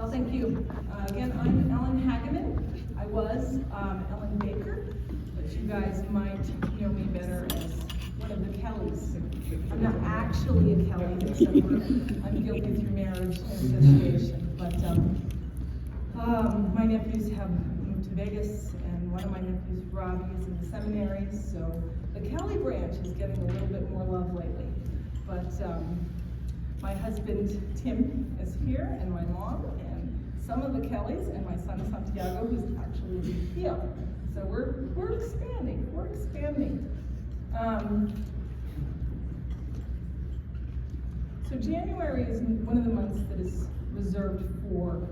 Thank you. Again, I'm Ellen Hagaman. I was Ellen Baker, but you guys might know me better as one of the Kellys. I'm not actually a Kelly, except for I'm guilty through marriage and association. But my nephews have moved to Vegas, and one of my nephews, Robbie, is in the seminary, so the Kelly branch is getting a little bit more love lately. But my husband, Tim, is here, and my mom, and some of the Kellys, and my son, Santiago, who's actually here. So we're expanding, So January is one of the months that is reserved for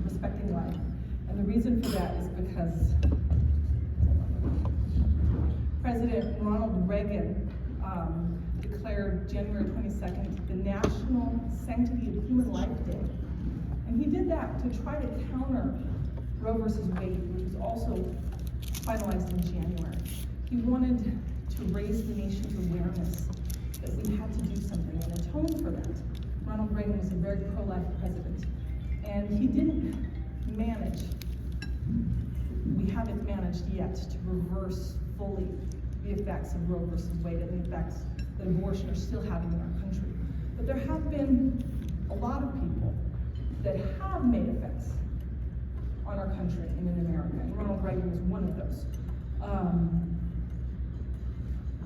respecting life. And the reason for that is because President Ronald Reagan declared January 22nd the National Sanctity of Human Life Day. And he did that to try to counter Roe versus Wade, which was also finalized in January. He wanted to raise the nation's awareness that we had to do something and atone for that. Ronald Reagan was a very pro-life president, and he didn't manage, we haven't managed yet to reverse fully the effects of Roe versus Wade and the effects that abortion are still having in our country. But there have been a lot of people that have made effects on our country and in America, and Ronald Reagan was one of those.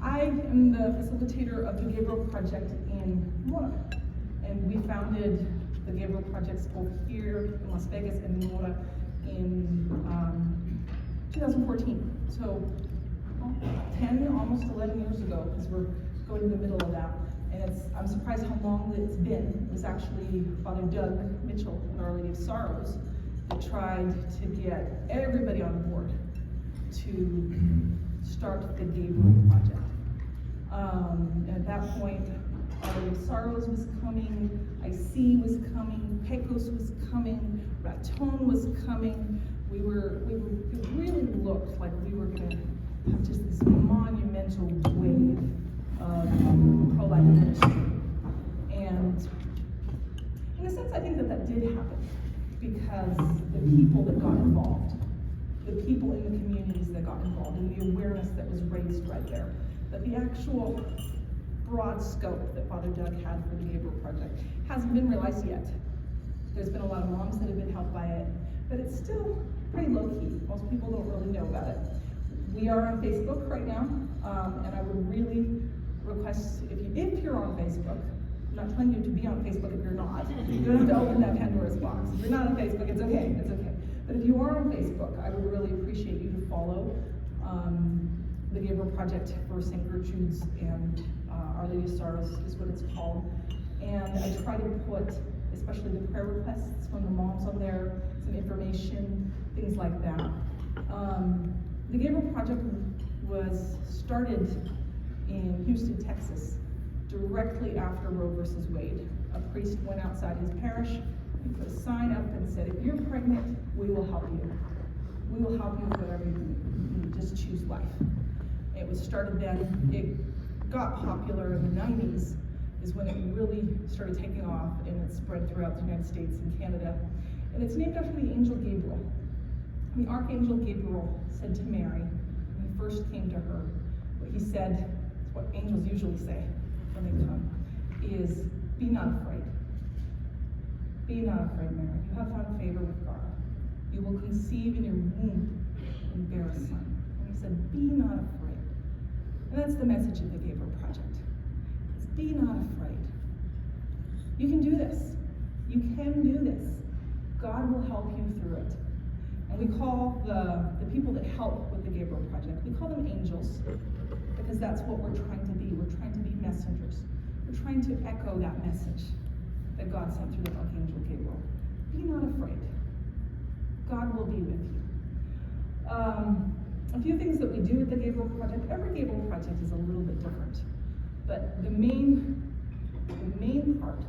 I am the facilitator of the Gabriel Project in Mora, and we founded the Gabriel Projects both here in Las Vegas and in Mora in 2014. So 10, almost 11 years ago, because we're going in the middle of that. And I'm surprised how long it's been. It was actually Father Doug Mitchell and Our Lady of Sorrows that tried to get everybody on board to start the Gabriel Project. And at that point, Our Lady of Sorrows was coming, IC was coming, Pecos was coming, Raton was coming. It really looked like we were going to have just this monumental wave of pro-life ministry. And in a sense, I think that did happen because the people that got involved, the people in the communities that got involved, and the awareness that was raised right there. But the actual broad scope that Father Doug had for the Gabriel Project hasn't been realized yet. There's been a lot of moms that have been helped by it, but it's still pretty low-key. Most people don't really know about it. We are on Facebook right now, and I would really request, if you're on Facebook, I'm not telling you to be on Facebook if you're not. You don't have to open that Pandora's box. If you're not on Facebook, it's okay, But if you are on Facebook, I would really appreciate you to follow the Gabriel Project for St. Gertrude's and Our Lady of Sorrows is what it's called. And I try to put, especially the prayer requests from the moms on there, some information, things like that. The Gabriel Project was started in Houston, Texas, directly after Roe versus Wade. A priest went outside his parish, he put a sign up and said, if you're pregnant, we will help you. We will help you with whatever you need, just choose life. It was started then, it got popular in the 90s, is when it really started taking off, and it spread throughout the United States and Canada. And it's named after the angel Gabriel. The Archangel Gabriel said to Mary, when he first came to her, what he said, what angels usually say when they come, is, be not afraid. Be not afraid, Mary. You have found favor with God. You will conceive in your womb and bear a son. And he said, be not afraid. And that's the message of the Gabriel Project. It's be not afraid. You can do this. You can do this. God will help you through it. And we call the people that help with the Gabriel Project, we call them angels, because that's what we're trying to be. We're trying to be messengers. We're trying to echo that message that God sent through the Archangel Gabriel. Be not afraid. God will be with you. A few things that we do with the Gabriel Project. Every Gabriel Project is a little bit different, but the main part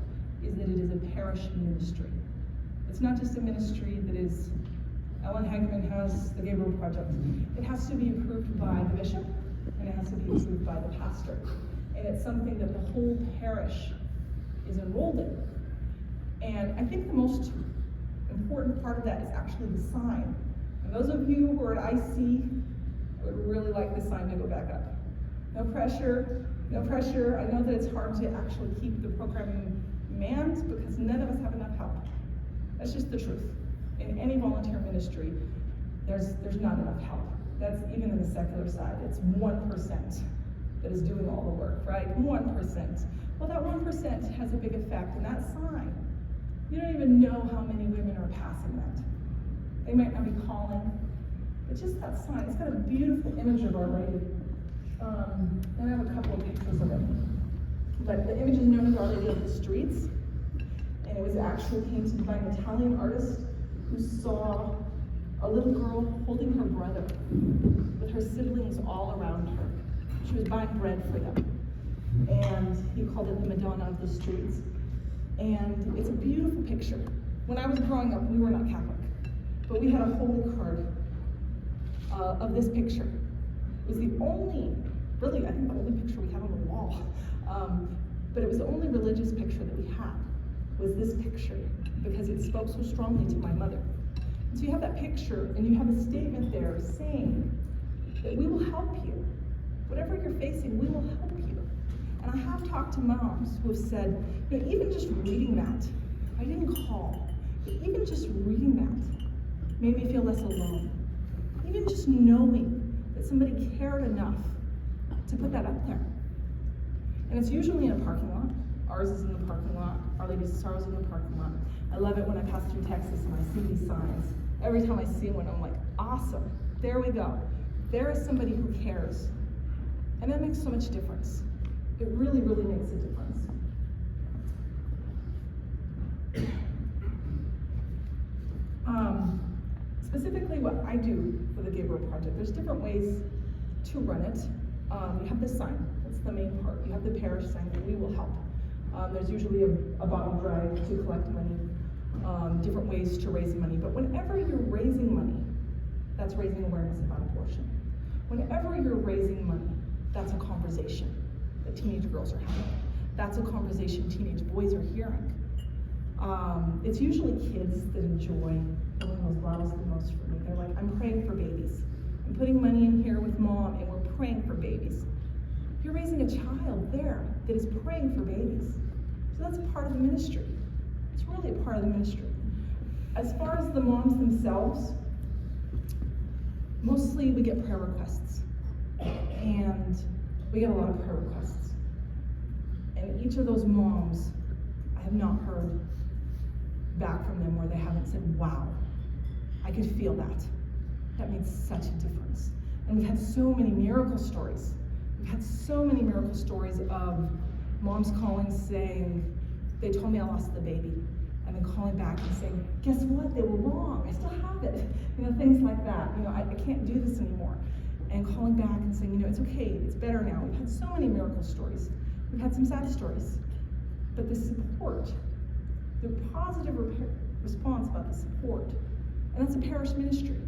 is that it is a parish ministry. It's not just a ministry that is, Ellen Hagaman has the Gabriel Project. It has to be approved by the bishop, and it has to be approved by the pastor. And it's something that the whole parish is enrolled in. And I think the most important part of that is actually the sign. And those of you who are at IC, I would really like the sign to go back up. No pressure, no pressure. I know that it's hard to actually keep the programming manned because none of us have enough help. That's just the truth. In any volunteer ministry, there's not enough help. That's even in the secular side. It's 1% that is doing all the work, right? 1%. Well, that 1% has a big effect, and that sign, you don't even know how many women are passing that. They might not be calling, but just that sign, it's got a beautiful image of Our Lady. And I have a couple of pictures of it. But the image is known as Our Lady of the Streets, and it was actually painted by an Italian artist who saw a little girl holding her brother with her siblings all around her. She was buying bread for them. And he called it the Madonna of the Streets. And it's a beautiful picture. When I was growing up, we were not Catholic, but we had a holy card of this picture. It was the only, really, I think the only picture we have on the wall. But it was the only religious picture that we had, was this picture, because it spoke so strongly to my mother. And so you have that picture, and you have a statement there saying that we will help you. Whatever you're facing, we will help you. And I have talked to moms who have said, you know, even just reading that, I didn't call, but even just reading that made me feel less alone. Even just knowing that somebody cared enough to put that up there. And it's usually in a parking lot. Ours is in the parking lot. Our Lady's of Sorrows in the parking lot. I love it when I pass through Texas and I see these signs. Every time I see one, I'm like, awesome, there we go. There is somebody who cares. And that makes so much difference. It really, really makes a difference. Specifically what I do for the Gabriel Project, there's different ways to run it. You have the sign, that's the main part. You have the parish sign that we will help. There's usually a bottle drive to collect money, different ways to raise money. But whenever you're raising money, that's raising awareness about abortion. Whenever you're raising money, that's a conversation that teenage girls are having. That's a conversation teenage boys are hearing. It's usually kids that enjoy filling those bottles the most for me. They're like, I'm praying for babies. I'm putting money in here with mom and we're praying for babies. You're raising a child there that is praying for babies. So that's part of the ministry. It's really a part of the ministry. As far as the moms themselves, mostly we get prayer requests. And we get a lot of prayer requests. And each of those moms, I have not heard back from them where they haven't said, wow, I could feel that. That made such a difference. And we've had so many miracle stories. We've had so many miracle stories of moms calling saying, they told me I lost the baby. And then calling back and saying, guess what, they were wrong, I still have it. You know, things like that. You know, I can't do this anymore. And calling back and saying, you know, it's okay, it's better now. We've had so many miracle stories. We've had some sad stories. But the support, the positive response about the support, and that's a parish ministry.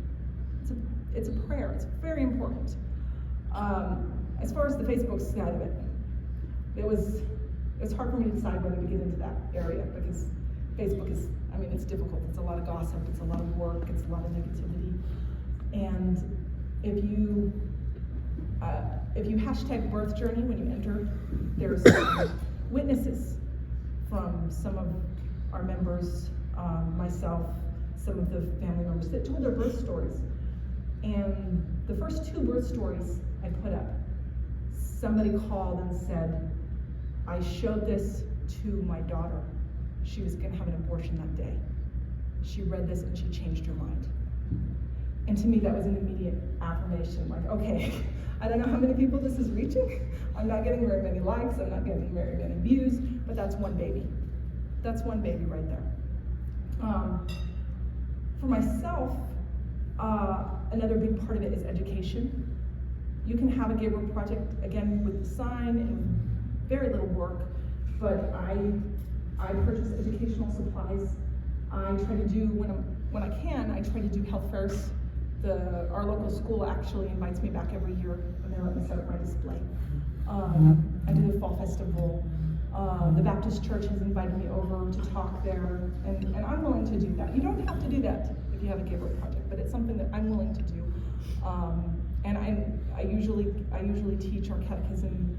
It's a prayer, it's very important. As far as the Facebook side of it, it was hard for me to decide whether to get into that area because Facebook is, I mean, it's difficult. It's a lot of gossip, it's a lot of work, it's a lot of negativity. And if you hashtag birth journey when you enter, there's witnesses from some of our members, myself, some of the family members that told their birth stories. And the first 2 birth stories I put up, somebody called and said, I showed this to my daughter. She was gonna have an abortion that day. She read this and she changed her mind. And to me, that was an immediate affirmation, like, okay, I don't know how many people this is reaching. I'm not getting very many likes, I'm not getting very many views, but that's one baby. That's one baby right there. For myself, another big part of it is education. You can have a Gabriel Project, again, with the sign and very little work, but I purchase educational supplies. I try to do, when I can, I try to do health fairs. Our local school actually invites me back every year when they let me set up my display. I do the fall festival. The Baptist church has invited me over to talk there, and I'm willing to do that. You don't have to do that if you have a Gabriel project, but it's something that I'm willing to do. And I usually teach our catechism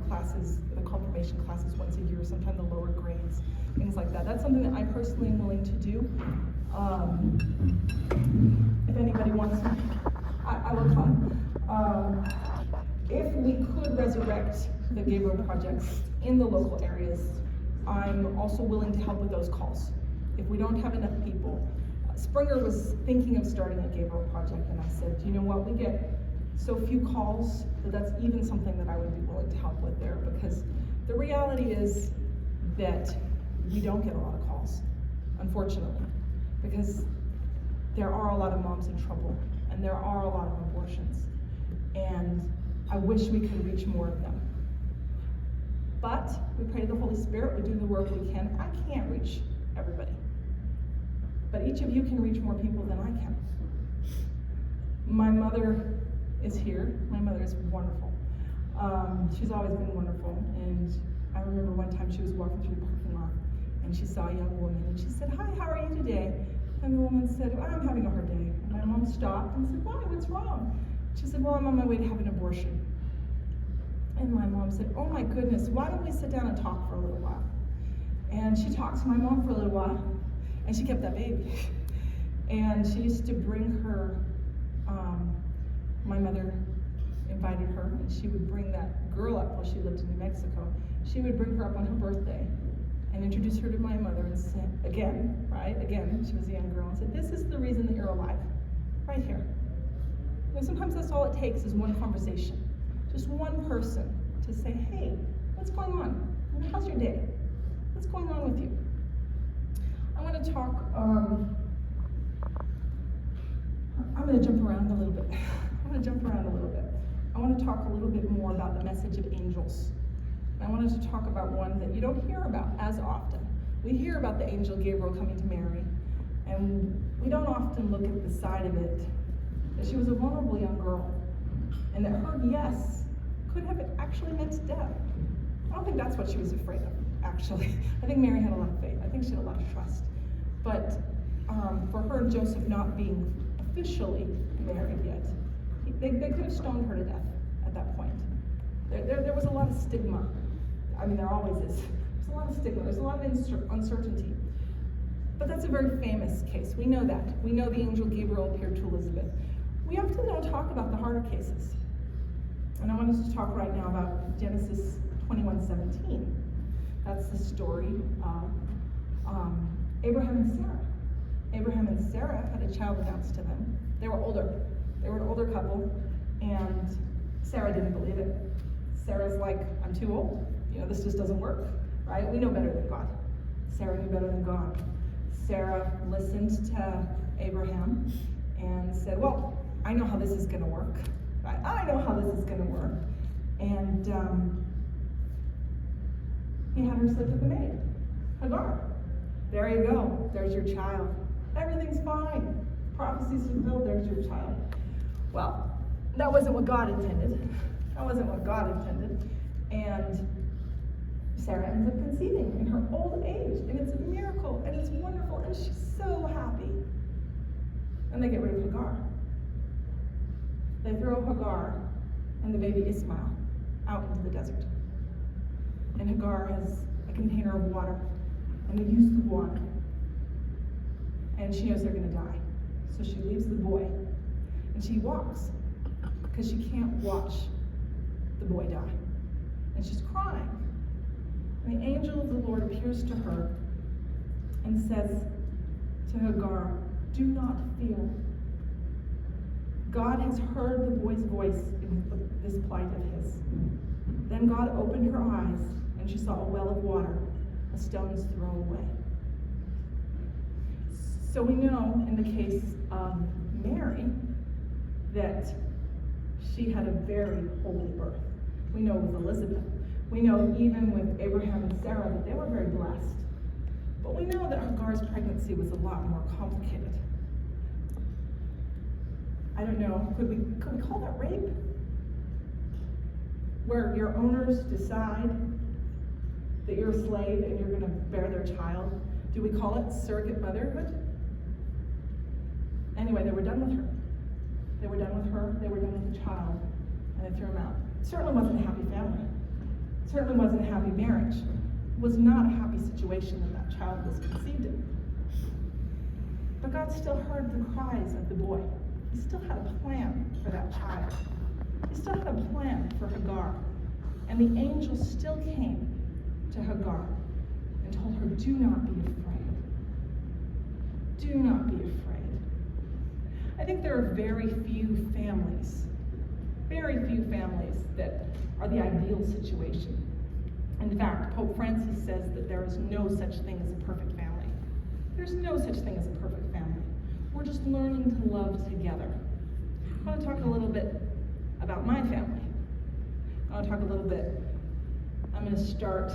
classes, the confirmation classes once a year, sometimes the lower grades, things like that. That's something that I personally am willing to do. If anybody wants me, I will come. If we could resurrect the Gabriel projects in the local areas, I'm also willing to help with those calls. If we don't have enough people, Springer was thinking of starting a Gabriel project, and I said, you know what, we get so few calls that that's even something that I would be willing to help with there, because the reality is that we don't get a lot of calls, unfortunately, because there are a lot of moms in trouble, and there are a lot of abortions, and I wish we could reach more of them. But we pray to the Holy Spirit, we do the work we can. I can't reach everybody, but each of you can reach more people than I can. My mother is here. My mother is wonderful. She's always been wonderful, and I remember one time she was walking through the parking lot, and she saw a young woman, and she said, "Hi, how are you today?" And the woman said, "Well, I'm having a hard day." And my mom stopped and said, "Why? What's wrong?" She said, "Well, I'm on my way to have an abortion." And my mom said, "Oh my goodness, why don't we sit down and talk for a little while?" And she talked to my mom for a little while, and she kept that baby. And she used to bring her, my mother invited her, and she would bring that girl up while she lived in New Mexico. She would bring her up on her birthday and introduce her to my mother and say, again, she was a young girl, and said, "This is the reason that you're alive, right here." You know, sometimes that's all it takes is one conversation. Just one person to say, "Hey, what's going on? How's your day? What's going on with you?" I want to talk, I'm going to jump around a little bit. I want to talk a little bit more about the message of angels. And I wanted to talk about one that you don't hear about as often. We hear about the angel Gabriel coming to Mary, and we don't often look at the side of it, that she was a vulnerable young girl, and that her yes could have actually meant death. I don't think that's what she was afraid of, actually. I think Mary had a lot of faith. I think she had a lot of trust. But for her and Joseph not being officially married yet, they could have stoned her to death at that point. There was a lot of stigma. I mean, there always is. There's a lot of stigma. There's a lot of uncertainty. But that's a very famous case. We know that. We know the angel Gabriel appeared to Elizabeth. We often don't talk about the harder cases. And I want us to talk right now about Genesis 21:17. That's the story of Abraham and Sarah. Abraham and Sarah had a child announced to them. They were older. They were an older couple, and Sarah didn't believe it. Sarah's like, "I'm too old. You know, this just doesn't work, right? We know better than God." Sarah knew better than God. Sarah listened to Abraham and said, "Well, I know how this is going to work. Right? I know how this is going to work." And he had her sleep with the maid, Hagar. There you go. There's your child. Everything's fine. Prophecy's fulfilled. There's your child. Well, that wasn't what God intended. And Sarah ends up conceiving in her old age. And it's a miracle. And it's wonderful. And she's so happy. And they get rid of Hagar. They throw Hagar and the baby Ishmael out into the desert. And Hagar has a container of water. And they use the water. And she knows they're going to die. So she leaves the boy. And she walks. Because she can't watch the boy die. And she's crying. And the angel of the Lord appears to her and says to Hagar, "Do not fear. God has heard the boy's voice in this plight of his." Then God opened her eyes, and she saw a well of water, a stone's throw away. So we know in the case of Mary that she had a very holy birth. We know with Elizabeth. We know even with Abraham and Sarah that they were very blessed. But we know that Hagar's pregnancy was a lot more complicated. I don't know, could we call that rape? Where your owners decide that you're a slave and you're going to bear their child. Do we call it surrogate motherhood? Anyway, they were done with her. They were done with her, they were done with the child, and they threw him out. It certainly wasn't a happy family. It certainly wasn't a happy marriage. It was not a happy situation that child was conceived in. But God still heard the cries of the boy. He still had a plan for that child. He still had a plan for Hagar. And the angel still came to Hagar and told her, do not be afraid. Do not be afraid. I think there are very few families that are the ideal situation. In fact, Pope Francis says that there is no such thing as a perfect family. There's no such thing as a perfect family. We're just learning to love together. I want to talk a little bit about my family. I want to talk a little bit, I'm going to start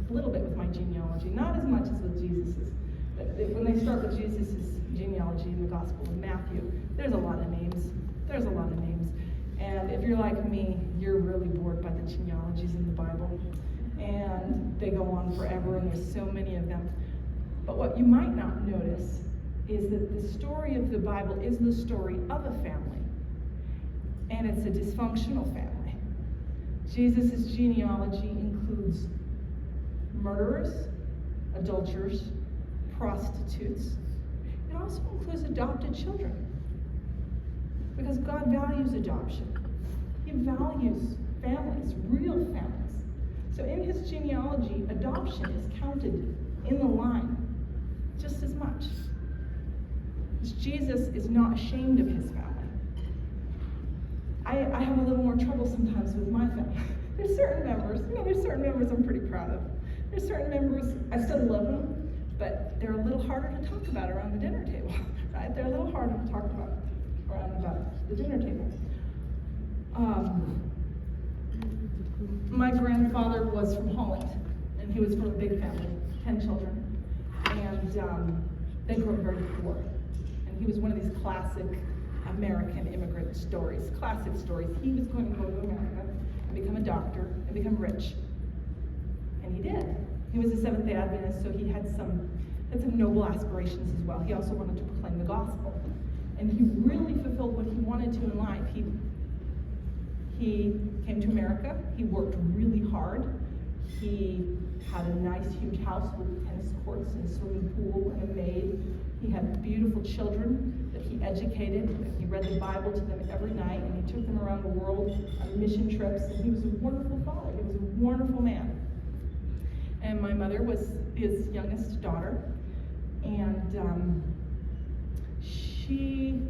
a little bit with my genealogy, not as much as with Jesus's. But when they start with Jesus's genealogy in the Gospel of Matthew, there's a lot of names. There's a lot of names. And if you're like me, you're really bored by the genealogies in the Bible. And they go on forever, and there's so many of them. But what you might not notice is that the story of the Bible is the story of a family. And it's a dysfunctional family. Jesus' genealogy includes murderers, adulterers, prostitutes. It also includes adopted children. Because God values adoption. He values families, real families. So in his genealogy, adoption is counted in the line just as much. Because Jesus is not ashamed of his family. I have a little more trouble sometimes with my family. There's certain members I'm pretty proud of. There's certain members, I still love them, but they're a little harder to talk about around the dinner table, right? They're a little harder to talk about around the dinner table. My grandfather was from Holland, and he was from a big family, 10 children, and they grew up very poor. And he was one of these classic American immigrant stories, classic stories. He was going to go to America and become a doctor and become rich. And he did. He was a Seventh-day Adventist, so he had some noble aspirations as well. He also wanted to proclaim the gospel. And he really fulfilled what he wanted to in life. He came to America. He worked really hard. He had a nice, huge house with tennis courts and a swimming pool and a maid. He had beautiful children that he educated. And he read the Bible to them every night, and he took them around the world on mission trips. And he was a wonderful father. He was a wonderful man. And my mother was his youngest daughter. And she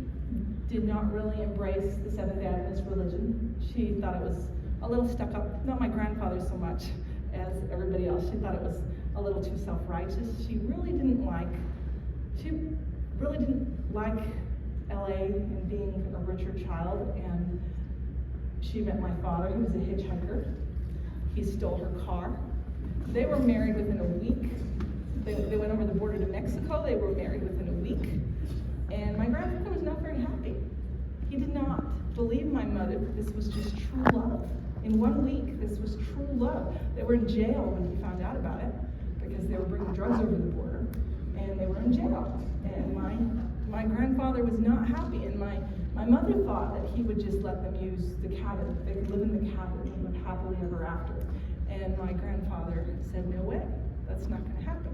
did not really embrace the Seventh-day Adventist religion. She thought it was a little stuck up, not my grandfather so much as everybody else. She thought it was a little too self-righteous. She really didn't like LA and being a richer child. And she met my father, who was a hitchhiker. He stole her car. They were married within a week. They went over the border to Mexico. They were married within a week. And my grandfather was not very happy. He did not believe my mother that this was just true love. In 1 week, this was true love. They were in jail when he found out about it because they were bringing drugs over the border, and they were in jail. And my grandfather was not happy, and my mother thought that he would just let them use the cabin. They could live in the cabin and live happily ever after. And my grandfather said, no way, that's not going to happen.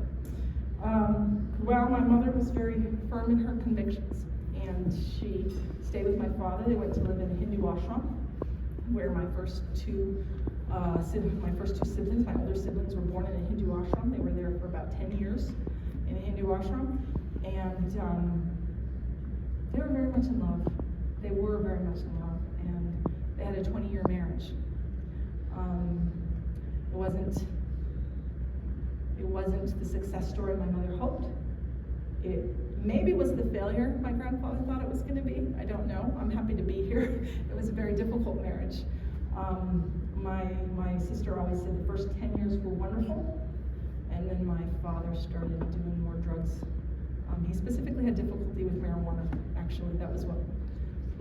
Well, my mother was very firm in her convictions, and she stayed with my father. They went to live in a Hindu ashram, where my first two siblings, my older siblings, were born in a Hindu ashram. They were there for about 10 years in a Hindu ashram, and they were very much in love. They were very much in love, and they had a 20-year marriage. It wasn't the success story my mother hoped. It maybe was the failure my grandfather thought it was going to be. I don't know. I'm happy to be here. It was a very difficult marriage. My sister always said the first 10 years were wonderful, and then my father started doing more drugs. He specifically had difficulty with marijuana, actually. That was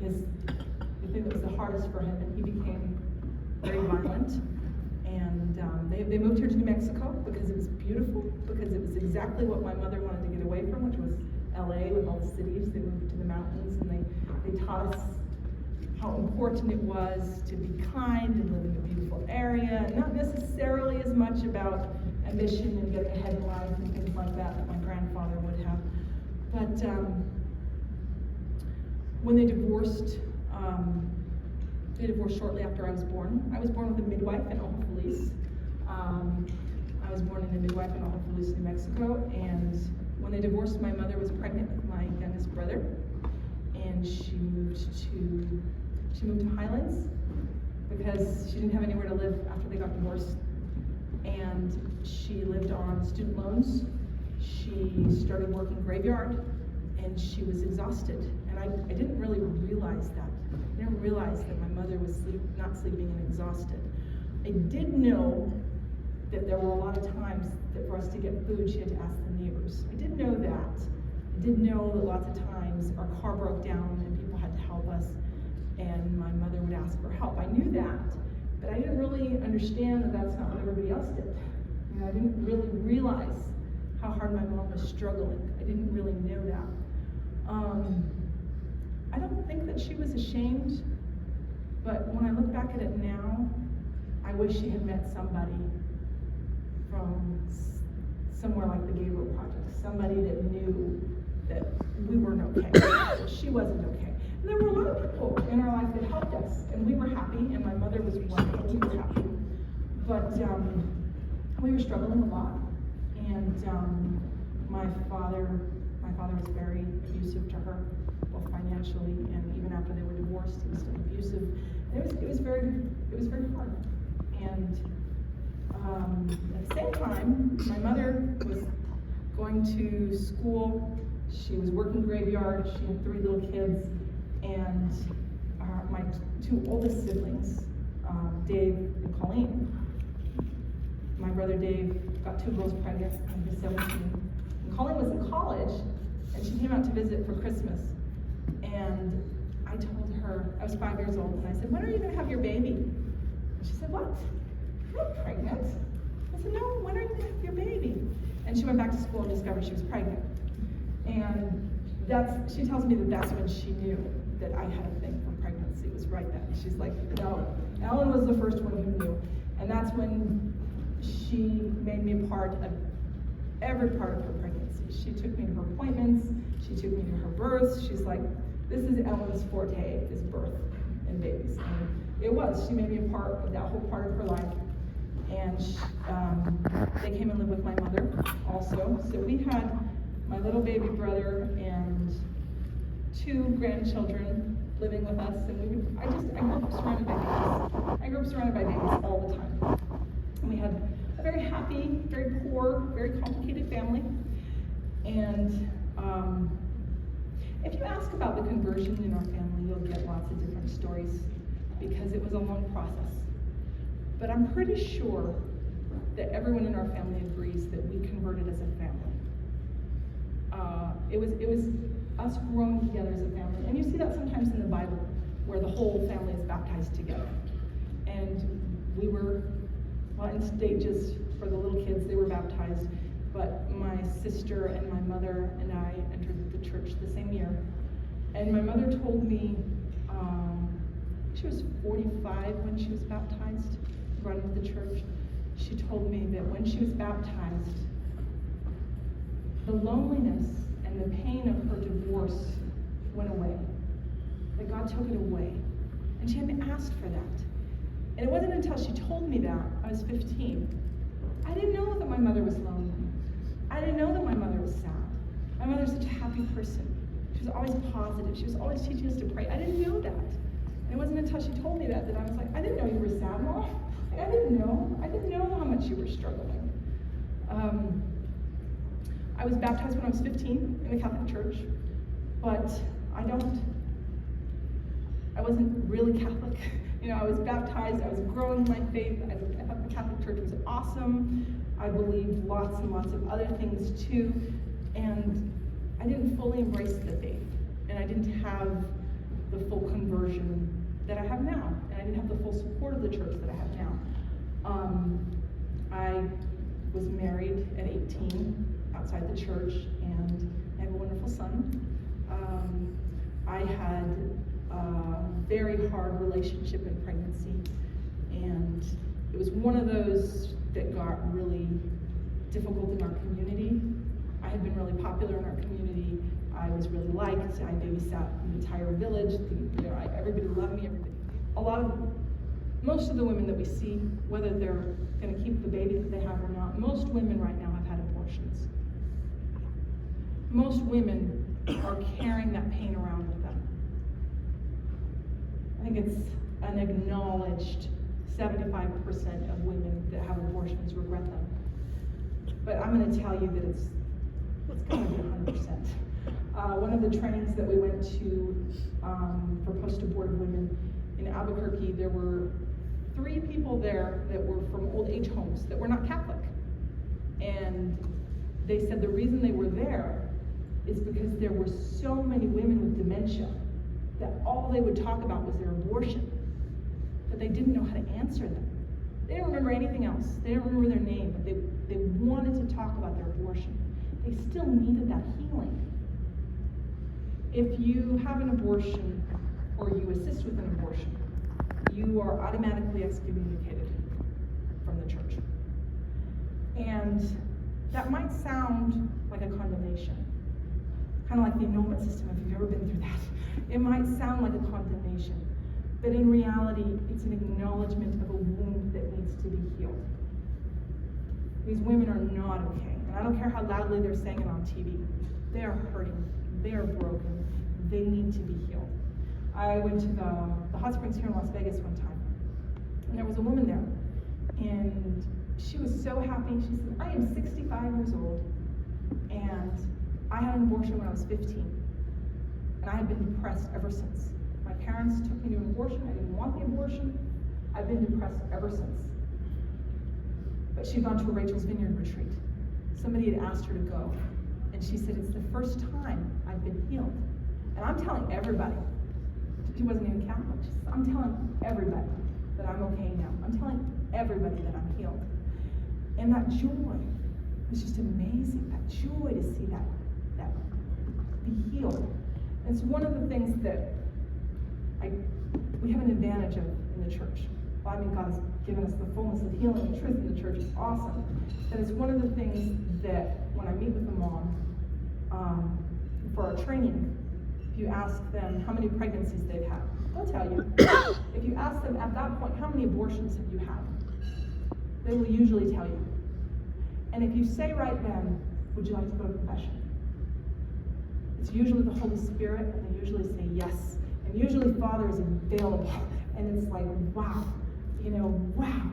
the thing that was the hardest for him, and he became very violent. And they moved here to New Mexico because it was beautiful, because it was exactly what my mother wanted to get away from, which was LA with all the cities. They moved to the mountains, and they taught us how important it was to be kind and live in a beautiful area, and not necessarily as much about ambition and getting ahead in life and things like that my grandfather would have. But when they divorced shortly after I was born. I was born with a midwife in Ojo Feliz. I was born in the midwife in Ojo Feliz, New Mexico, and when they divorced, my mother was pregnant with my youngest brother, and she moved to Highlands because she didn't have anywhere to live after they got divorced, and she lived on student loans. She started working graveyard, and she was exhausted, and I didn't really realize that. I didn't realize that my mother was not sleeping and exhausted. I did know that there were a lot of times that for us to get food, she had to ask the neighbors. I did know that. I did know that lots of times our car broke down and people had to help us, and my mother would ask for help. I knew that, but I didn't really understand that that's not what everybody else did. You know, I didn't really realize how hard my mom was struggling. I didn't really know that. I don't think that she was ashamed, but when I look back at it now, I wish she had met somebody from somewhere like the Gabriel Project, somebody that knew that we weren't okay, that she wasn't okay. And there were a lot of people in our life that helped us, and we were happy, and my mother was wonderful, we were happy. But we were struggling a lot, and my father was very abusive to her, both financially and even after they were divorced, he was still abusive. And it was very hard. And at the same time, my mother was going to school. She was working graveyard. She had 3 little kids, and my 2 oldest siblings, Dave and Colleen. My brother Dave got 2 girls pregnant when he was 17. And Colleen was in college, and she came out to visit for Christmas. And I told her, I was 5 years old, and I said, "When are you going to have your baby?" And she said, "What? I'm not pregnant." I said, "No, when are you going to have your baby?" And she went back to school and discovered she was pregnant. And she tells me that that's when she knew that I had a thing for pregnancy. It was right then. She's like, "No, Ellen was the first one who knew." And that's when she made me a part of every part of her pregnancy. She took me to her appointments. She took me to her births. She's like, "This is Ellen's forte, is birth and babies." And it was. She made me a part of that whole part of her life. And they came and lived with my mother also. So we had my little baby brother and 2 grandchildren living with us. And I grew up surrounded by babies. I grew up surrounded by babies all the time. And we had a very happy, very poor, very complicated family. And if you ask about the conversion in our family, you'll get lots of different stories because it was a long process. But I'm pretty sure that everyone in our family agrees that we converted as a family. It was us growing together as a family. And you see that sometimes in the Bible, where the whole family is baptized together. And we were, in stages for the little kids, they were baptized. But my sister and my mother and I entered the church the same year. And my mother told me, she was 45 when she was baptized, running the church. She told me that when she was baptized, the loneliness and the pain of her divorce went away. That God took it away. And she hadn't asked for that. And it wasn't until she told me that, I was 15, I didn't know that my mother was lonely. I didn't know that my mother was sad. My mother was such a happy person. She was always positive. She was always teaching us to pray. I didn't know that. And it wasn't until she told me that I was like, "I didn't know you were sad, Mom. I didn't know. I didn't know how much you were struggling." I was baptized when I was 15 in the Catholic Church, but I wasn't really Catholic. You know, I was baptized, I was growing my faith. I thought the Catholic Church was awesome. I believed lots and lots of other things too, and I didn't fully embrace the faith, and I didn't have the full conversion that I have now, and I didn't have the full support of the church that I have now. I was married at 18 outside the church, and I have a wonderful son. I had a very hard relationship in pregnancy, and it was one of those that got really difficult in our community. I had been really popular in our community. I was really liked. I babysat the entire village. Everybody loved me. Most of the women that we see, whether they're going to keep the baby that they have or not, most women right now have had abortions. Most women are carrying that pain around with them. I think it's an acknowledged 75% of women that have abortions regret them. But I'm going to tell you that it's going to be 100%. One of the trainings that we went to for post-abortive women in Albuquerque, there were 3 people there that were from old age homes that were not Catholic. And they said the reason they were there is because there were so many women with dementia that all they would talk about was their abortion, that they didn't know how to answer them. They didn't remember anything else. They didn't remember their name, but they wanted to talk about their abortion. They still needed that healing. If you have an abortion or you assist with an abortion, you are automatically excommunicated from the church. And that might sound like a condemnation, kind of like the annulment system, if you've ever been through that. It might sound like a condemnation, but in reality, it's an acknowledgement of a wound that needs to be healed. These women are not okay, and I don't care how loudly they're saying it on TV. They are hurting, they are broken, they need to be healed. I went to the hot springs here in Las Vegas one time, and there was a woman there, and she was so happy. She said, I am 65 years old, and I had an abortion when I was 15, and I have been depressed ever since. My parents took me to an abortion. I didn't want the abortion. I've been depressed ever since. But she'd gone to a Rachel's Vineyard retreat. Somebody had asked her to go, and she said, it's the first time I've been healed. And I'm telling everybody. She wasn't even Catholic. She said, I'm telling everybody that I'm okay now. I'm telling everybody that I'm healed. And that joy was just amazing. That joy to see that be healed. And it's one of the things that we have an advantage of in the church. Well, I mean, God has given us the fullness of healing and truth in the church. It's awesome. And it's one of the things that when I meet with a mom for our training, if you ask them how many pregnancies they've had, they'll tell you. If you ask them at that point, how many abortions have you had? They will usually tell you. And if you say right then, would you like to go to confession? It's usually the Holy Spirit, and they usually say yes. And usually Father is available. And it's like, wow, wow.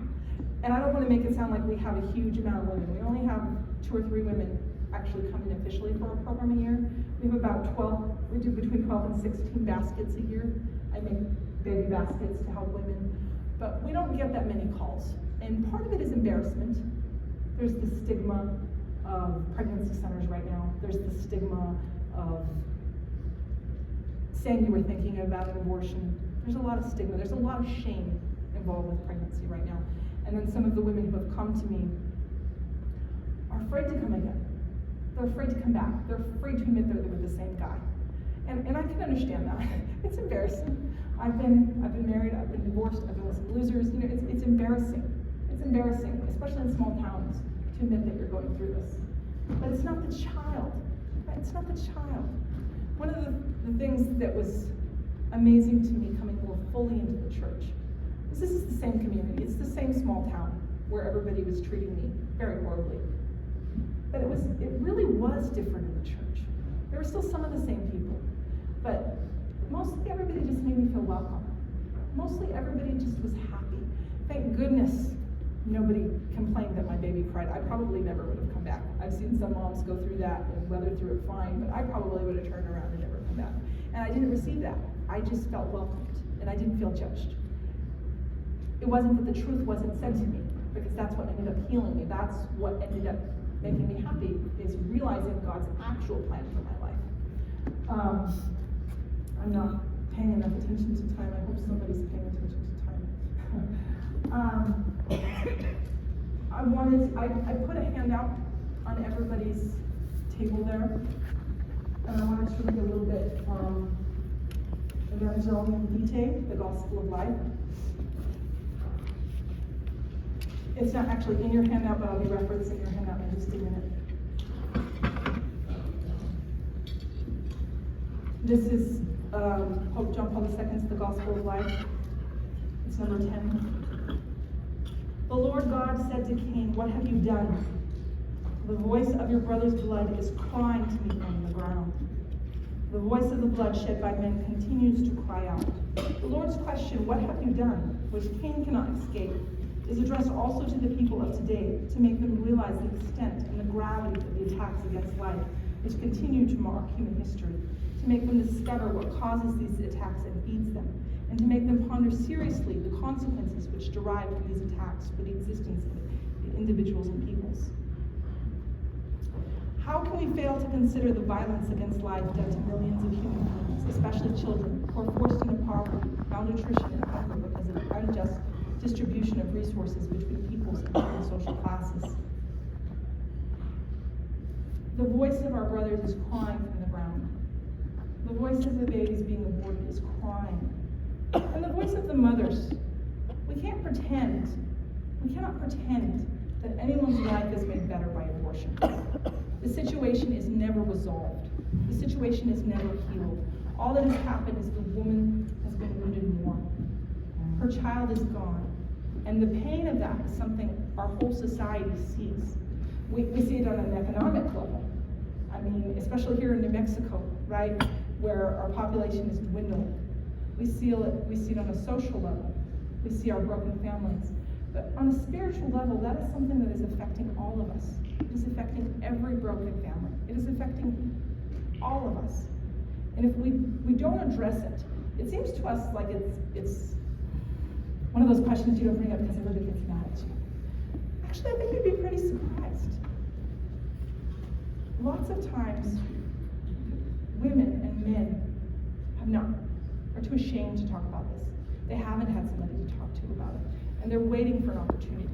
And I don't want to make it sound like we have a huge amount of women. We only have 2 or 3 women actually come in officially for our program a year. We have about 12, we do between 12 and 16 baskets a year. I make baby baskets to help women. But we don't get that many calls. And part of it is embarrassment. There's the stigma of pregnancy centers right now. There's the stigma of saying you were thinking about an abortion. There's a lot of stigma. There's a lot of shame involved with pregnancy right now. And then some of the women who have come to me are afraid to come again. They're afraid to come back. They're afraid to admit they're with the same guy. And I can understand that. It's embarrassing. I've been married, I've been divorced, I've been with some losers. It's embarrassing. It's embarrassing, especially in small towns, to admit that you're going through this. But it's not the child. It's not the child. One of the things that was amazing to me coming more fully into the church is this is the same community. It's the same small town where everybody was treating me very horribly. But it really was different in the church. There were still some of the same people, but mostly everybody just made me feel welcome. Mostly everybody just was happy. Thank goodness nobody complained that my baby cried. I probably never would have come back. I've seen some moms go through that and weather through it fine, but I probably would have turned around and never come back. And I didn't receive that. I just felt welcomed, and I didn't feel judged. It wasn't that the truth wasn't said to me, because that's what ended up healing me. That's what ended up making me happy, is realizing God's actual plan for my life. I'm not paying enough attention to time. I hope somebody's paying attention to time. I put a handout on everybody's table there, and I wanted to read a little bit from Evangelium Vitae, the Gospel of Life. It's not actually in your handout, but I'll be referencing your handout in just a minute. This is Pope John Paul II's The Gospel of Life. It's number 10. The Lord God said to Cain, "What have you done? The voice of your brother's blood is crying to me from the ground. The voice of the blood shed by men continues to cry out." The Lord's question, "What have you done?" which Cain cannot escape, is addressed also to the people of today to make them realize the extent and the gravity of the attacks against life which continue to mark human history, to make them discover what causes these attacks and feeds them, and to make them ponder seriously the consequences which derive from these attacks for the existence of individuals and peoples. How can we fail to consider the violence against life done to millions of human beings, especially children, who are forced into poverty, malnutrition, and hunger because of unjust distribution of resources between peoples and different social classes? The voice of our brothers is crying from the ground. The voice of the babies being aborted is crying. And the voice of the mothers. We cannot pretend that anyone's life is made better by abortion. The situation is never resolved. The situation is never healed. All that has happened is the woman has been wounded more. Her child is gone. And the pain of that is something our whole society sees. We see it on an economic level. I mean, especially here in New Mexico, right, where our population is dwindling. We see it on a social level. We see our broken families. But on a spiritual level, that is something that is affecting all of us. It is affecting every broken family. It is affecting all of us. And if we don't address it, it seems to us like it's one of those questions you don't bring up because everybody gets mad at you. Actually, I think you'd be pretty surprised. Lots of times, women and men are too ashamed to talk about this. They haven't had somebody to talk to about it. And they're waiting for an opportunity.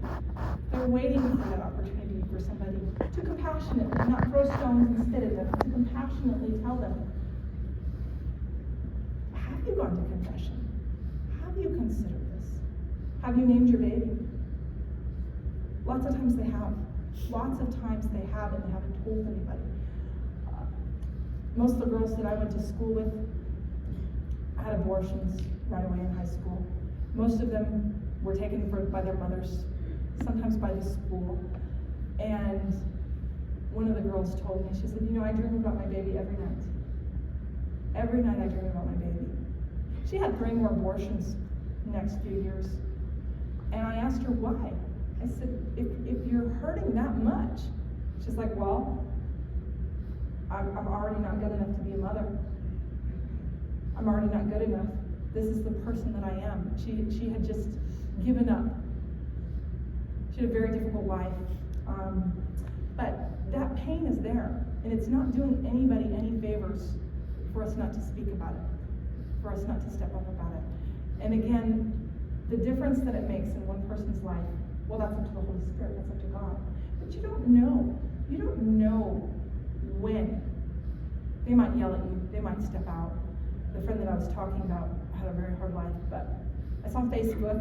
They're waiting for that opportunity for somebody to compassionately, not throw stones instead of them, to compassionately tell them, have you gone to confession? Have you considered this? Have you named your baby? Lots of times they have. Lots of times they have, and they haven't told anybody. Most of the girls that I went to school with had abortions right away in high school. Most of them were taken by their mothers, sometimes by the school. And one of the girls told me, she said, I dream about my baby every night. Every night I dream about my baby. She had 3 more abortions the next few years. And I asked her why. I said, if you're hurting that much, she's like, well, I'm already not good enough to be a mother. I'm already not good enough. This is the person that I am. She had just given up. She had a very difficult life. But that pain is there, and it's not doing anybody any favors for us not to speak about it, for us not to step up about it. And again, the difference that it makes in one person's life, well, that's up to the Holy Spirit, that's up to God. But you don't know. You don't know when. They might yell at you, they might step out. The friend that I was talking about had a very hard life, but it's on Facebook.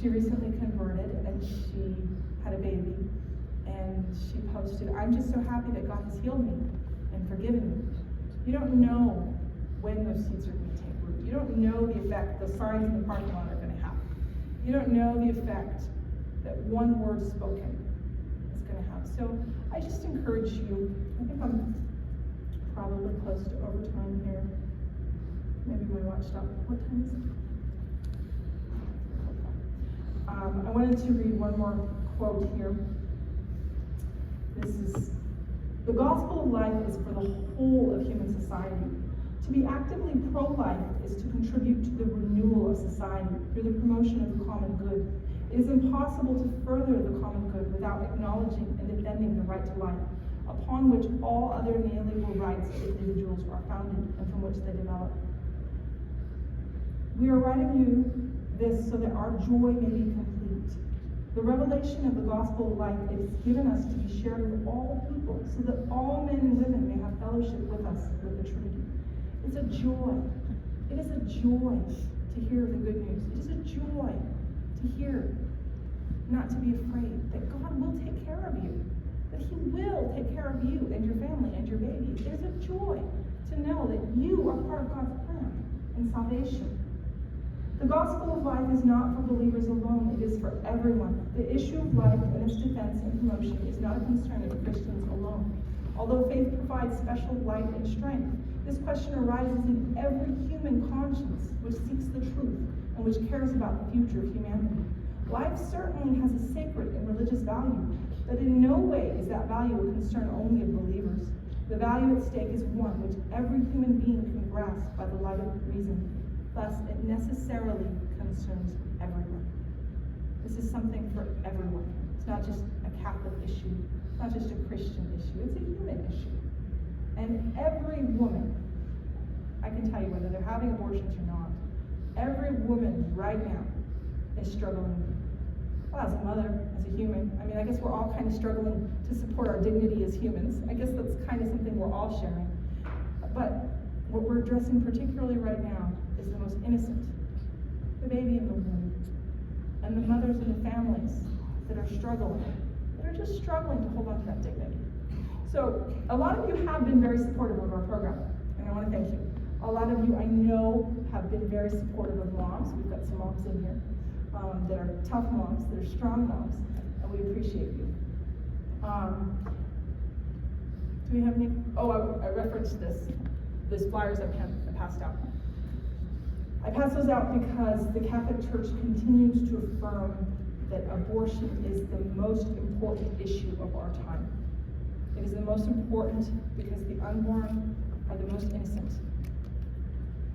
She recently converted, and she had a baby, and she posted, "I'm just so happy that God has healed me and forgiven me." You don't know when those seeds are going to take root. You don't know the effect the signs in the parking lot are going to have. You don't know the effect that one word spoken is going to have. So I just encourage you, I think I'm probably close to overtime here. Maybe my watch stopped. What time is it? I wanted to read one more quote here. This is, "The gospel of life is for the whole of human society. To be actively pro-life is to contribute to the renewal of society through the promotion of the common good. It is impossible to further the common good without acknowledging and defending the right to life, upon which all other inalienable rights of individuals are founded and from which they develop. We are writing you this so that our joy may be complete. The revelation of the gospel of life is given us to be shared with all people, so that all men and women may have fellowship with us, with the Trinity. It's a joy. It is a joy to hear the good news. It is a joy to hear, not to be afraid, that God will take care of you, that He will take care of you and your family and your baby. There's a joy to know that you are part of God's plan and salvation. The gospel of life is not for believers alone, it is for everyone. The issue of life and its defense and promotion is not a concern of Christians alone. Although faith provides special light and strength, this question arises in every human conscience which seeks the truth and which cares about the future of humanity. Life certainly has a sacred and religious value, but in no way is that value a concern only of believers. The value at stake is one which every human being can grasp by the light of reason. Thus, it necessarily concerns everyone. This is something for everyone. It's not just a Catholic issue. It's not just a Christian issue. It's a human issue. And every woman, I can tell you whether they're having abortions or not, every woman right now is struggling. Well, as a mother, as a human, I mean, I guess we're all kind of struggling to support our dignity as humans. I guess that's kind of something we're all sharing. But what we're addressing particularly right now is the most innocent, the baby in the womb, and the mothers and the families that are struggling, that are just struggling to hold on to that dignity. So a lot of you have been very supportive of our program, and I want to thank you. A lot of you I know have been very supportive of moms. We've got some moms in here that are tough moms, that are strong moms, and we appreciate you. Do we have any? Oh, I referenced this. Those flyers I passed out. I pass those out because the Catholic Church continues to affirm that abortion is the most important issue of our time. It is the most important because the unborn are the most innocent.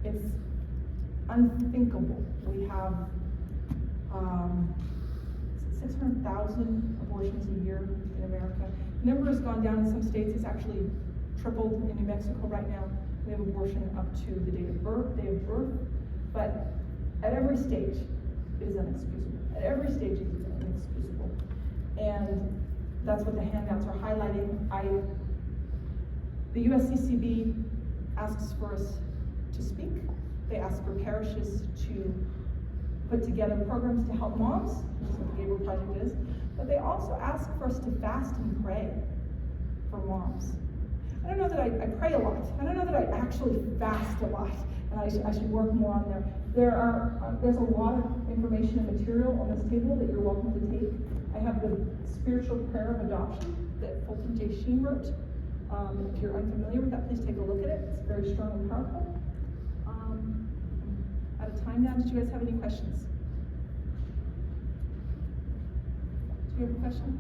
It's unthinkable. We have 600,000 abortions a year in America. The number has gone down in some states. It's actually tripled in New Mexico right now. We have abortion up to the day of birth. But at every stage, it is inexcusable. At every stage, it is inexcusable. And that's what the handouts are highlighting. The USCCB asks for us to speak. They ask for parishes to put together programs to help moms, which is what the Gabriel Project is. But they also ask for us to fast and pray for moms. I don't know that I pray a lot. I don't know that I actually fast a lot, and I should work more on there. There's a lot of information and material on this table that you're welcome to take. I have the Spiritual Prayer of Adoption that Fulton J. Sheen wrote. If you're unfamiliar with that, please take a look at it. It's very strong and powerful. Out of time now, did you guys have any questions? Do you have a question?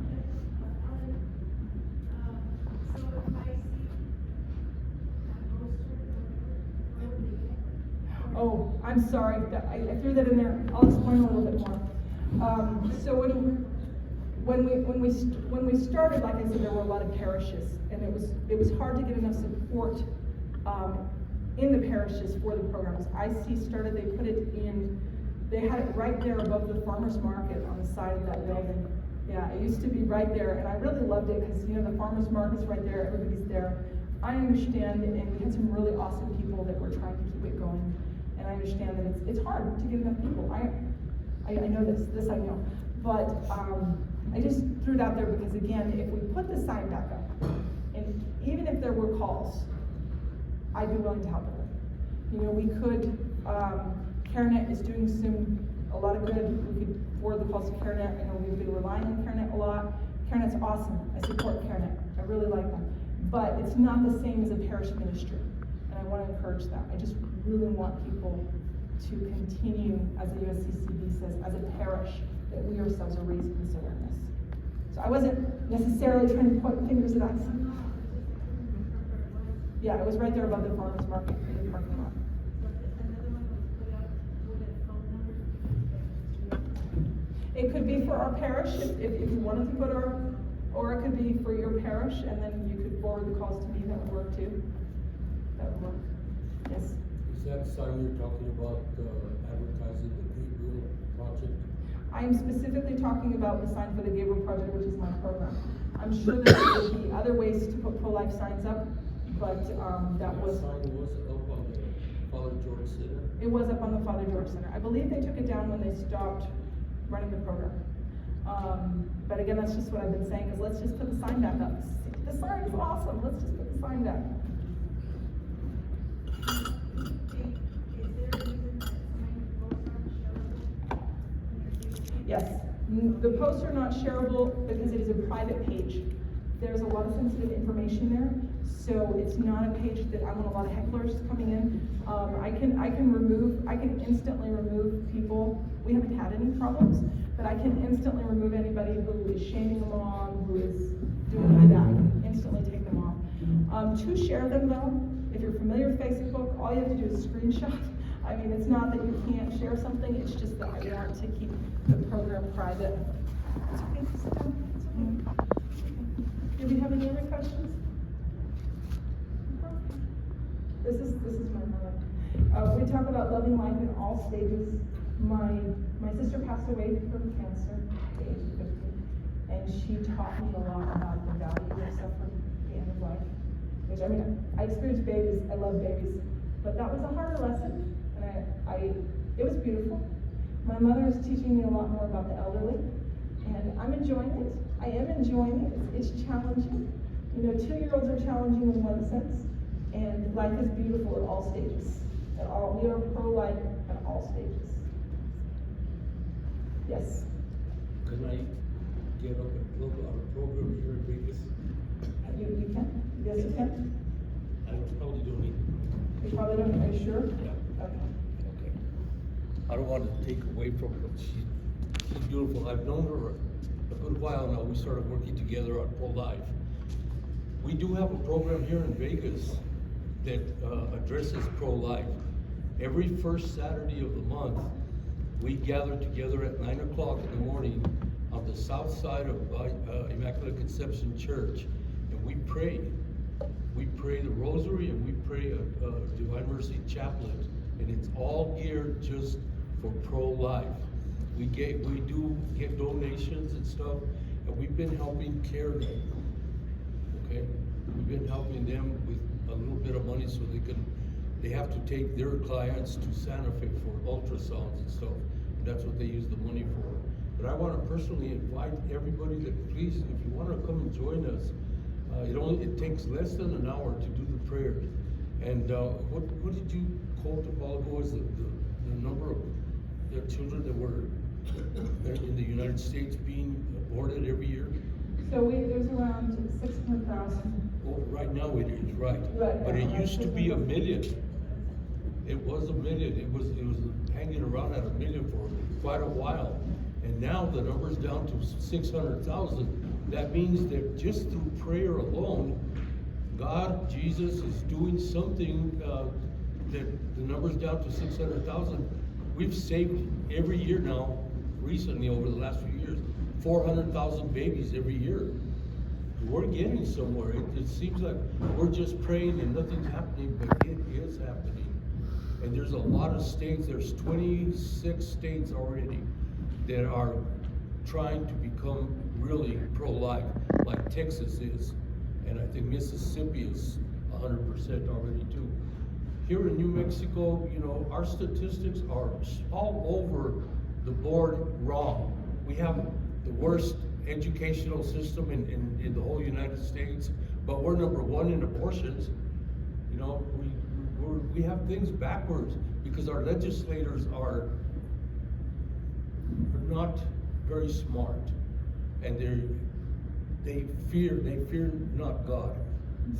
Oh, I'm sorry. I threw that in there. I'll explain a little bit more. So when we started, like I said, there were a lot of parishes, and it was hard to get enough support in the parishes for the programs. IC started. They put it in. They had it right there above the farmers market on the side of that building. Yeah, it used to be right there, and I really loved it because the farmers market's right there. Everybody's there. I understand, and we had some really awesome people that were trying to keep it going. And I understand that it's hard to get enough people. I know this I know. But I just threw it out there because, again, if we put the sign back up, and even if there were calls, I'd be willing to help with it. We could, CareNet is doing a lot of good. We could forward the calls to CareNet. We've been relying on CareNet a lot. CareNet's awesome. I support CareNet. I really like them. But it's not the same as a parish ministry. And I want to encourage that. I just really want people to continue, as the USCCB says, as a parish, that we ourselves are raising this awareness. So I wasn't necessarily trying to point fingers at us. Yeah, it was right there above the farmers market in the parking lot. It could be for our parish if you wanted to put or it could be for your parish, and then you could forward the calls to me. That would work too. That would work. Yes. Is that sign you're talking about advertising the Brews? Gabriel project? I'm specifically talking about the sign for the Gabriel Project, which is my program. I'm sure that there will be other ways to put pro-life signs up, but that was... sign was up on the Father George Center? It was up on the Father George Center. I believe they took it down when they stopped running the program. But again, that's just what I've been saying, is let's just put the sign back up. The sign is awesome, let's just put the sign back. Yes, the posts are not shareable because it is a private page. There's a lot of sensitive information there, so it's not a page that I want a lot of hecklers coming in. I can instantly remove people. We haven't had any problems, but I can instantly remove anybody who is shaming a mom, who is doing any of that. I can instantly take them off. To share them though, if you're familiar with Facebook, all you have to do is screenshot. I mean, it's not that you can't share something, it's just that I want to keep the program private. It's okay, sit down, it's okay. Do we have any other questions? This is my mother. We talk about loving life in all stages. My sister passed away from cancer at the age of 50, and she taught me a lot about the value of suffering at the end of life. Which, I mean, I experienced babies, I love babies, but that was a harder lesson, and it was beautiful. My mother is teaching me a lot more about the elderly, and I'm enjoying it. I am enjoying it. It's challenging. You know, 2-year-olds are challenging in one sense, and life is beautiful at all stages. We are pro-life at all stages. Yes? Can I get up and plug on a program here in Vegas? You can? Yes, you can? I probably don't need it. You probably don't, are you sure? Yeah. Okay. Okay. I don't want to take away from her. She's beautiful. I've known her a good while now. We started working together on pro-life. We do have a program here in Vegas that addresses pro-life. Every first Saturday of the month, we gather together at 9 o'clock in the morning on the south side of Immaculate Conception Church, and we pray. We pray the Rosary and we pray a Divine Mercy Chaplet, and it's all geared just for pro-life. We do get donations and stuff, and we've been helping care them. Okay, we've been helping them with a little bit of money so they have to take their clients to Santa Fe for ultrasounds and stuff, and that's what they use the money for. But I want to personally invite everybody that please, if you want to come and join us, it takes less than an hour to do the prayers. And what did you quote a while ago as the number of the children that were in the United States being aborted every year? So there's around 600,000. Well, right now it is, right. Right. But it used to be 1 million. It was 1 million. It was hanging around at 1 million for quite a while. And now the number's down to 600,000. That means that just through prayer alone, God, Jesus is doing something that the number's down to 600,000. We've saved every year now, recently over the last few years, 400,000 babies every year. We're getting somewhere. It seems like we're just praying and nothing's happening, but it is happening. And there's a lot of states, there's 26 states already that are trying to become really pro-life, like Texas is, and I think Mississippi is 100% already too. Here in New Mexico, you know, our statistics are all over the board wrong. We have the worst educational system in the whole United States, but we're #1 in abortions. You know, we have things backwards because our legislators are not very smart, and they fear not God.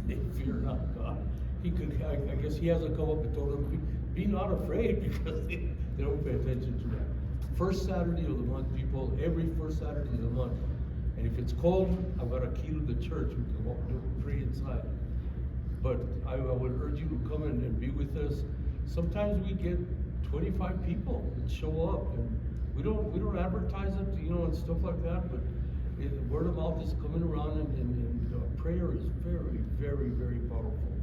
They fear not God. I guess he hasn't come up and told them, be not afraid, because they don't pay attention to that. First Saturday of the month, people, every first Saturday of the month. And if it's cold, I've got a key to the church. We can walk and pray inside. But I would urge you to come in and be with us. Sometimes we get 25 people that show up, and we don't advertise it, you know, and stuff like that, but word of mouth is coming around, and prayer is very, very, very powerful.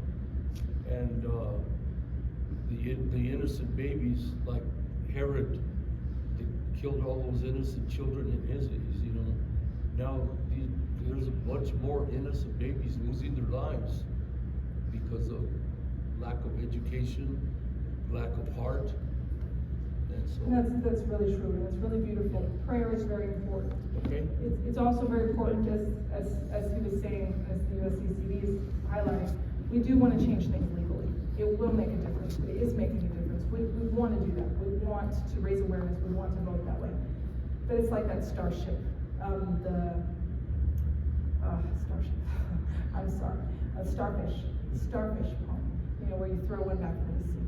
And the innocent babies, like Herod, killed all those innocent children in his days, you know. Now, there's a bunch more innocent babies losing their lives because of lack of education, lack of heart, and so. That's really true, and it's really beautiful. Prayer is very important. Okay. It's also very important, as he was saying, as the USCCB is highlighting, we do want to change things legally. It will make a difference. It is making a difference. We want to do that. We want to raise awareness. We want to vote that way. But it's like that starship, starship. I'm sorry, starfish poem. You know, where you throw one back into the sea.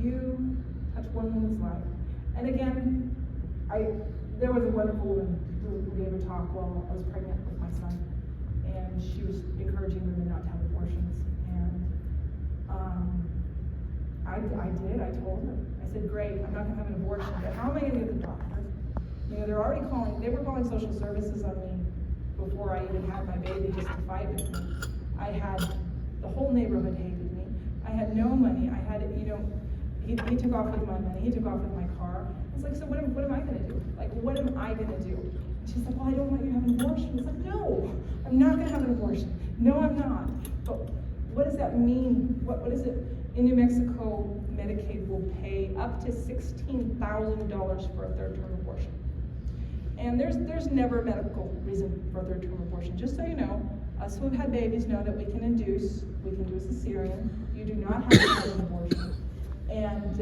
You touch one woman's life, and again, there was a wonderful woman who gave a talk while I was pregnant with my son, and she was encouraging women not to have abortions. And I told her, I said, great, I'm not gonna have an abortion, but how am I gonna get the doctor? You know, they were calling social services on me before I even had my baby just to fight with me. I had, the whole neighborhood hated me. I had no money. I had, you know, he took off with my money, he took off with my car. I was like, so what am I gonna do? Like, what am I gonna do? And she's like, well, I don't want you to have an abortion. It's like, no, I'm not gonna have an abortion. No, I'm not. But what does that mean? What is it? In New Mexico, Medicaid will pay up to $16,000 for a third-term abortion. And there's never a medical reason for a third-term abortion. Just so you know, us who have had babies know that we can induce, we can do a cesarean. You do not have to have an abortion. And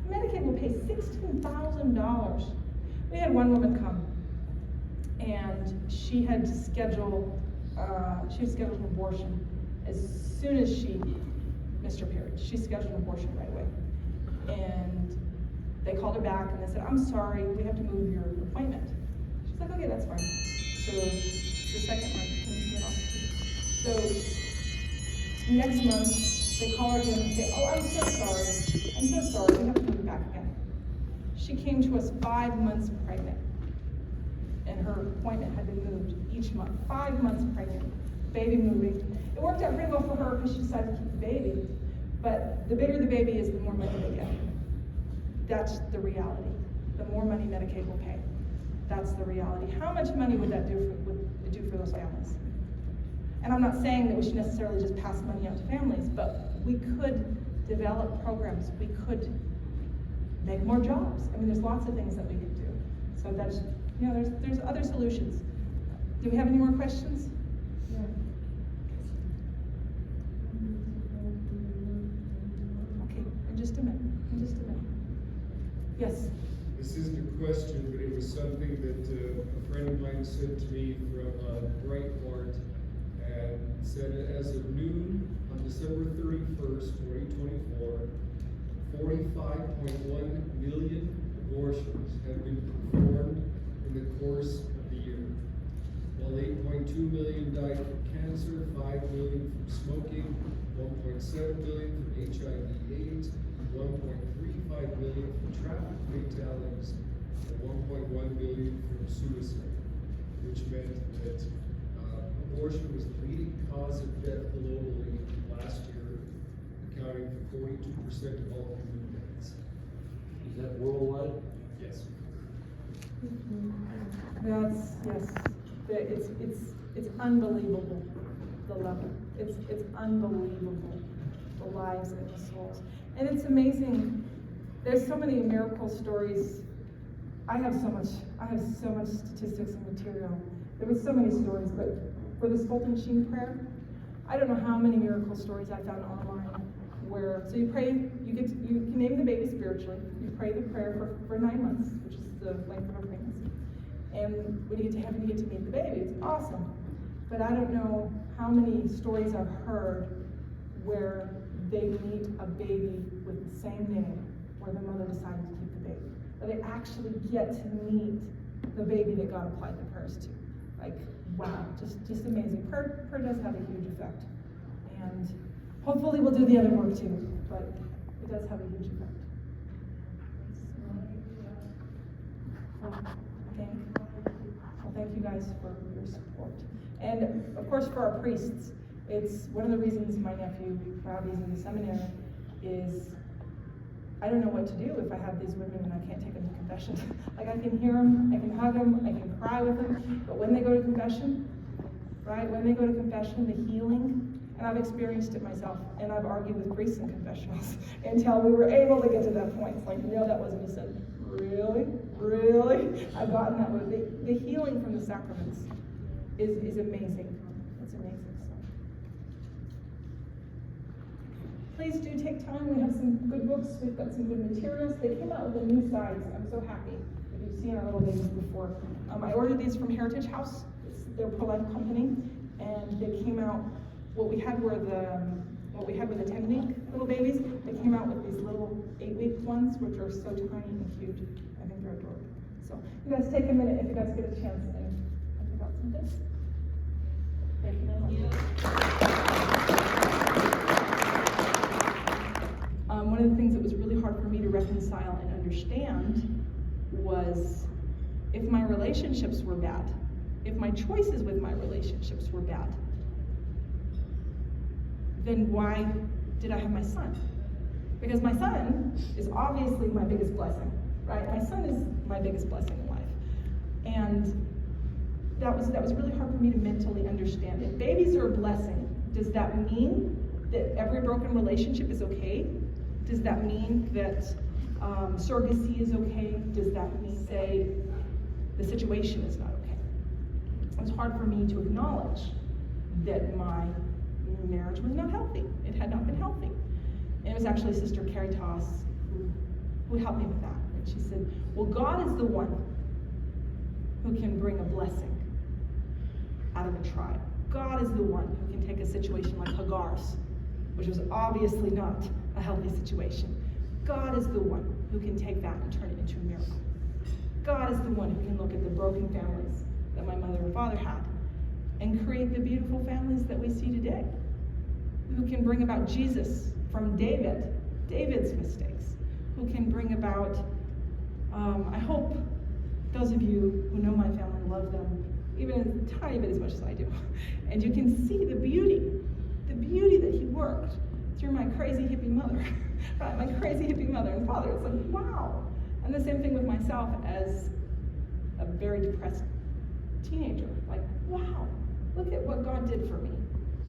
Medicaid will pay $16,000. We had one woman come, and she had scheduled an abortion as soon as she missed her period. She scheduled an abortion right away. And they called her back and they said, I'm sorry, we have to move your appointment. She's like, okay, that's fine. So the second one, can you turn it off? So next month, they call her again and say, oh, I'm so sorry, we have to move her back again. She came to us 5 months pregnant, and her appointment had been moved each month. 5 months pregnant, baby moving. It worked out pretty well for her because she decided to keep the baby, but the bigger the baby is, the more money they get. That's the reality. The more money Medicaid will pay. That's the reality. How much money would that do for those families? And I'm not saying that we should necessarily just pass money out to families, but we could develop programs. We could make more jobs. I mean, there's lots of things that we could do. So that's, you know, there's other solutions. Do we have any more questions? Yeah. Okay, in just a minute. Yes? This isn't a question, but it was something that a friend of mine said to me from Breitbart, and said as of noon on December 31st, 2024, 45.1 million abortions have been performed in the course of the year. While 8.2 million died from cancer, 5 million from smoking, 1.7 million from HIV/AIDS, 1.35 million from traffic fatalities, and 1.1 million from suicide, which meant that abortion was the leading cause of death globally last year, accounting for 42% of all human deaths. Is that worldwide? Yes. It's unbelievable, the level. It's unbelievable, the lives and the souls. And it's amazing. There's so many miracle stories. I have so much statistics and material. There was so many stories, but for this Fulton Sheen prayer, I don't know how many miracle stories I found online where, so you pray, you can name the baby spiritually, you pray the prayer for 9 months, which is the length of a pregnancy. And when you get to heaven, you get to meet the baby. It's awesome. But I don't know how many stories I've heard where they meet a baby with the same name, where the mother decided to keep the baby. Or they actually get to meet the baby that God applied the prayers to. Like, wow, just amazing. Prayer does have a huge effect. And hopefully we'll do the other work too, but it does have a huge effect. Thank you guys for your support. And of course for our priests, it's one of the reasons my nephew Robbie's in the seminary is I don't know what to do if I have these women and I can't take them to confession. Like, I can hear them, I can hug them, I can cry with them, but when they go to confession, right, when they go to confession, the healing, and I've experienced it myself, and I've argued with priests in confessionals until we were able to get to that point. It's like, no, that wasn't a sin. Really? Really? I've gotten that way. The healing from the sacraments is amazing. It's amazing. So. Please do take time. We have some good books. We've got some good materials. They came out with a new size. I'm so happy. If you've seen our little babies before. I ordered these from Heritage House. It's their pro-life company. And they came out, what we had were the 10-week little babies. They came out with these little 8-week ones, which are so tiny and cute. I think they're adorable. So you guys take a minute if you guys get a chance and think about some things. Thank you very much. One of the things that was really hard for me to reconcile and understand was if my relationships were bad, if my choices with my relationships were bad, then why did I have my son? Because my son is obviously my biggest blessing, right? My son is my biggest blessing in life. And that was really hard for me to mentally understand. If babies are a blessing, does that mean that every broken relationship is okay? Does that mean that surrogacy is okay? Does that mean, say, the situation is not okay? It's hard for me to acknowledge that my marriage was not healthy. It had not been healthy. And it was actually Sister Caritas who helped me with that. And she said, well, God is the one who can bring a blessing out of a tribe. God is the one who can take a situation like Hagar's, which was obviously not a healthy situation. God is the one who can take that and turn it into a miracle. God is the one who can look at the broken families that my mother and father had and create the beautiful families that we see today. Who can bring about Jesus from David's mistakes. Who can bring about, I hope those of you who know my family love them even a tiny bit as much as I do. And you can see the beauty that he worked through my crazy hippie mother, right? My crazy hippie mother and father. It's like, wow. And the same thing with myself as a very depressed teenager. Like, wow, look at what God did for me.